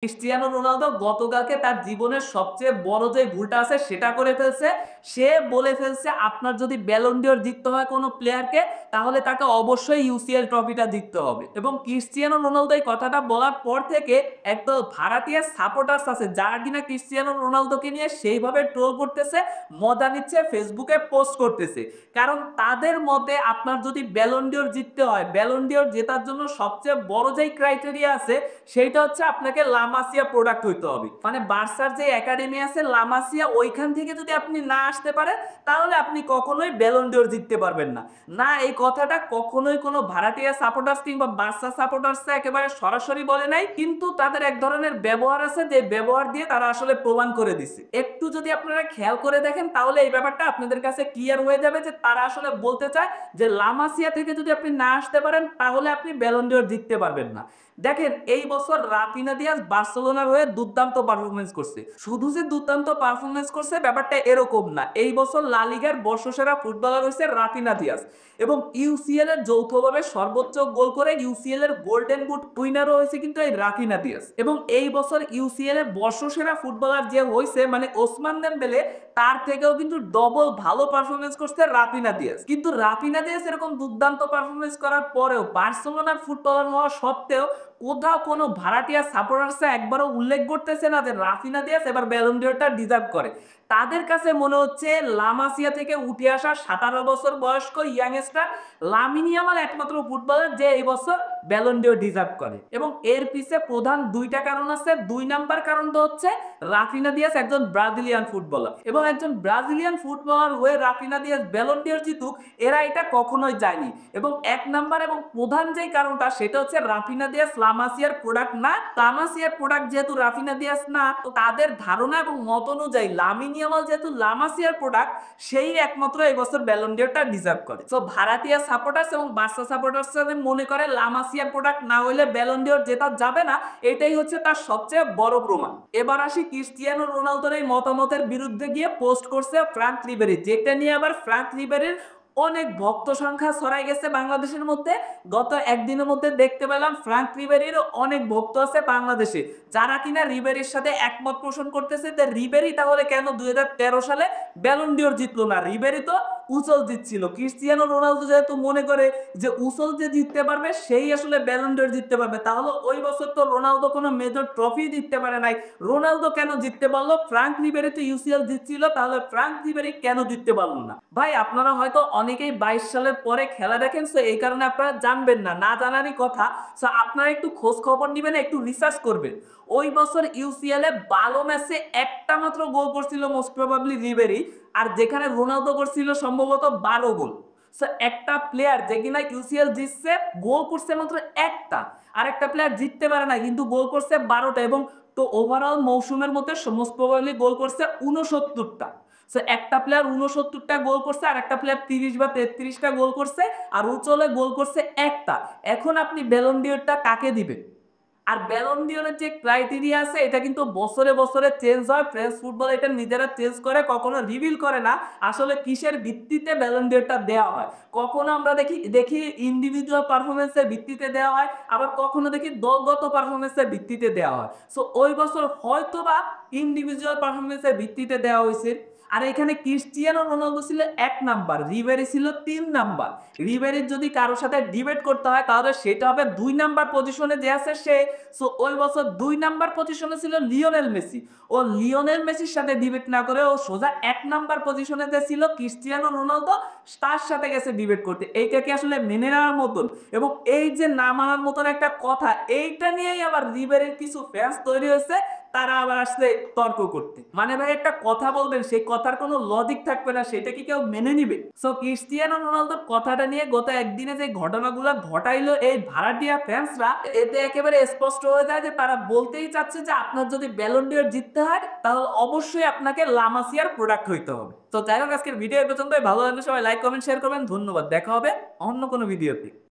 Cristiano Ronaldo গতকালকে তার জীবনের সবচেয়ে বড় যে ভুলটা আছে সেটা করে ফেলছে। সে বলে ফেলছে আপনার যদি ব্যালন ডিওর জিততে হয় কোনো প্লেয়ারকে তাহলে তাকে অবশ্যই ইউসিএল ট্রফিটা জিততে হবে। এবং ক্রিস্টিয়ানো রোনালদো এই কথাটা বলার পর থেকে একদল ভাড়াটিয়া সাপোর্টার্স আছে যারা কিনা ক্রিস্টিয়ানো রোনালদোকে নিয়ে সেইভাবে ট্রোল করতেছে, মজা নিচ্ছে, ফেসবুকে পোস্ট করতেছে। কারণ তাদের মতে আপনার যদি ব্যালন ডিওর জিততে হয়, ব্যালন ডিওর জেতার জন্য সবচেয়ে বড় যেই ক্রাইটেরিয়া আছে সেইটা হচ্ছে আপনাকে লামাসিয়া প্রোডাক্ট হইতে হবে। মানে বার্সার যে একাডেমি আছে লামাসিয়া, ওইখান থেকে যদি আপনি না আসতে পারেন তাহলে আপনি কখনোই ব্যালন ডিওর জিততে পারবেন না। না, এই কথাটা কখনোই কোনো ভাড়াটিয়া সাপোর্টার্স কিংবা বার্সা সাপোর্টার্স একেবারে সরাসরি বলে নাই, কিন্তু তাদের এক ধরনের ব্যবহার আছে যে ব্যবহার দিয়ে তারা আসলে প্রমাণ করে দিছে। একটু যদি আপনারা খেয়াল করে দেখেন তাহলে এই ব্যাপারটা আপনাদের কাছে ক্লিয়ার হয়ে যাবে যে তারা আসলে বলতে চায় যে লামাসিয়া থেকে যদি আপনি না আসতে পারেন তাহলে আপনি ব্যালন ডিওর জিততে পারবেন না। দেখেন এই বছর রাফিনা দিয়াস বার্সেলোনার হয়ে দুর্দান্ত পারফরমেন্স করছে। শুধু যে দুর্দান্ত পারফরমেন্স করছে ব্যাপারটা এরকম না, এই বছর লা লিগার বর্ষসেরা ফুটবলার হয়েছে রাফিনা দিয়াস এবং ইউসিএল এর যৌথভাবে সর্বোচ্চ গোল করে ইউসিএল এর গোল্ডেন বুট উইনারও হয়েছে কিন্তু এই রাফিনা দিয়াস। এবং এই বছর ইউসিএল এর বর্ষসেরা ফুটবলার যে হয়েছে মানে ওসমান দেমবেলে, তার থেকেও কিন্তু ডবল ভালো পারফরমেন্স করছে রাফিনা দিয়াস। কিন্তু রাফিনা দিয়াস এরকম দুর্দান্ত পারফরমেন্স করার পরেও বার্সেলোনার ফুটবলার হওয়া সত্ত্বেও কোথাও কোনো ভাড়াটিয়া সাপোর্টার্স একবারও উল্লেখ করতেছে না যে রাফিনা দিয়াস এবার ব্যালন ডিওরটা ডিজার্ভ করে। তাদের কাছে মনে হচ্ছে লামাসিয়া থেকে উঠে আসা 17 বছর বয়স্ক ইয়াংস্টার লামিন ইয়ামাল একমাত্র ফুটবলার যে এই বছর ব্যালন ডিওর ডিজার্ভ করে। এবং এর পিছে প্রধান দুইটা কারণ আছে। দুই নাম্বার কারণটা হচ্ছে রাফিনা দিয়াস একজন ব্রাজিলিয়ান ফুটবলার এবং একজন ব্রাজিলিয়ান ফুটবলার হয়ে রাফিনা দিয়াস ব্যালন ডিওর জিতুক, এরা এটা কখনোই চায়নি। এবং এক নাম্বার এবং প্রধান যেই কারণটা সেটা হচ্ছে রাফিনা দিয়াস লামাসিয়ার প্রোডাক্ট না। লামাসিয়ার প্রোডাক্ট যেহেতু রাফিনা দিয়াস না, তো তাদের ধারণা এবং মত অনুযায়ী লামিন ইয়ামাল যেহেতু লামাসিয়ার প্রোডাক্ট, সেই একমাত্র এই বছর ব্যালন ডিওরটা ডিজার্ভ করে। তো ভাড়াটিয়া সাপোর্টার্স এবং বার্সা সাপোর্টার্স মনে করে লামাসিয়ার প্রোডাক্ট না হইলে ব্যালন ডিওর জেতা যাবে না, এটাই হচ্ছে তার সবচেয়ে বড় প্রমাণ। এবার আসি ক্রিস্টিয়ানো রোনালদোর এই মতামতের বিরুদ্ধে গিয়ে পোস্ট করছে ফ্রাঙ্ক রিবেরি, যেটা নিয়ে আবার ফ্রাঙ্ক রিবেরির অনেক ভক্ত সংখ্যা ছড়াই গেছে বাংলাদেশের মধ্যে। গত একদিনের মধ্যে দেখতে পেলাম ফ্রাঙ্ক রিবেরির অনেক ভক্ত আছে বাংলাদেশে যারা কিনা রিবেরির সাথে একমত পোষণ করতেছে যে রিবেরি তাহলে কেন 2013 সালে ব্যালন ডিওর জিতলো না, রিবেরি তো উচল জিতছিল। ক্রিস্টিয়ানো রোনালদো যেহেতু মনে করে যে উচল যে জিততে পারবে সেই আসলে ব্যালন ডিওর জিততে পারবে, তাহলে ওই বছর তো রোনালদো কোনো মেজর ট্রফি জিততে পারে নাই, রোনালদো কেন জিততে পারলো? ফ্রাঙ্ক রিবেরি তো ইউসিএল জিতছিল, তাহলে ফ্রাঙ্ক রিবেরি কেন জিততে পারলো না? ভাই আপনারা হয়তো অনেকেই 22 সালের পরে খেলা দেখেন, সো এই কারণে আপনারা জানবেন না, না জানারই কথা। সো আপনারা একটু খোঁজ খবর নেবেন, একটু রিসার্চ করবেন। ওই বছর ইউসিএল এ ভালো ম্যাচে একটা মাত্র গোল করছিল মোস্ট প্রবাবলি রিবেরি, আর যেখানে রোনালদো করছিল সম্ভবত 12 গোল। সো একটা প্লেয়ার যে কিনা ইউসিএল জিতছে গোল করছে মাত্র একটা, আর একটা প্লেয়ার জিততে পারে না কিন্তু গোল করছে 12টা। এবং তো ওভারঅল মৌসুমের মধ্যে মোস্ট প্রবাবলি গোল করছে 69টা। সো একটা প্লেয়ার 69টা গোল করছে আর একটা প্লেয়ার 30 বা 33টা গোল করছে, আর উচলে গোল করছে একটা। এখন আপনি ব্যালন ডিওরটা কাকে দিবেন? আর ব্যালন ডিওরের যে ক্রাইটেরিয়া আছে এটা কিন্তু বছরে বছরে চেঞ্জ হয়। ফ্রেঞ্চ ফুটবল এটা নিজেরা চেঞ্জ করে, কখনো রিভিল করে না আসলে কিসের ভিত্তিতে ব্যালন ডিওরটা দেওয়া হয়। কখনো আমরা দেখি দেখি ইন্ডিভিজুয়াল পারফরমেন্সের ভিত্তিতে দেওয়া হয়, আবার কখনো দেখি দলগত পারফরমেন্সের ভিত্তিতে দেওয়া হয়। সো ওই বছর হয়তোবা ইন্ডিভিজুয়াল পারফরমেন্সের ভিত্তিতে দেওয়া হয়েছে। আর এখানে ক্রিস্টিয়ানো রোনালদো ছিল 1 নাম্বার, রিবেরি ছিল 3 নাম্বার। রিবেরির যদি কারোর সাথে ডিবেট করতে হয় তাহলে সেটা হবে 2 নাম্বার পজিশনে যে আছে সে। সো ওই বছর 2 নাম্বার পজিশনে ছিল লিওনেল মেসি। ও লিওনেল মেসির সাথে ডিবেট না করে ও সোজা 1 নাম্বার পজিশনে যে ছিল ক্রিস্টিয়ানো রোনালদো, তার সাথে গেছে ডিবেট করতে। এইটা কি আসলে মেনে নেওয়ার মতন? এবং এই যে না মানার মতন একটা কথা, এইটা নিয়েই আবার রিবেরির কিছু ফ্যান্স তৈরি হয়েছে, তারা আবার আসলে তর্ক করতে। মানে ভাই একটা কথা বলবেন সেই কথার কোনো লজিক থাকবে না, সেটা কি কেউ মেনে নিবে? সো ক্রিস্টিয়ানো রোনালদোর কথাটা নিয়ে গত একদিনে যে ঘটনাগুলো ঘটাইলো এই ভাড়াটিয়া ফ্যান্সরা, এতে একেবারে স্পষ্ট হয়ে যায় যে তারা বলতেই চাচ্ছে যে আপনার যদি ব্যালন ডিওর জিততে হয় তাহলে অবশ্যই আপনাকে লামাসিয়ার প্রোডাক্ট হইতে হবে। তো যাই হোক, আজকের ভিডিও পর্যন্তই। ভালো লাগলে সবাই লাইক কমেন্ট শেয়ার করবেন। ধন্যবাদ, দেখা হবে অন্য কোনো ভিডিওতে।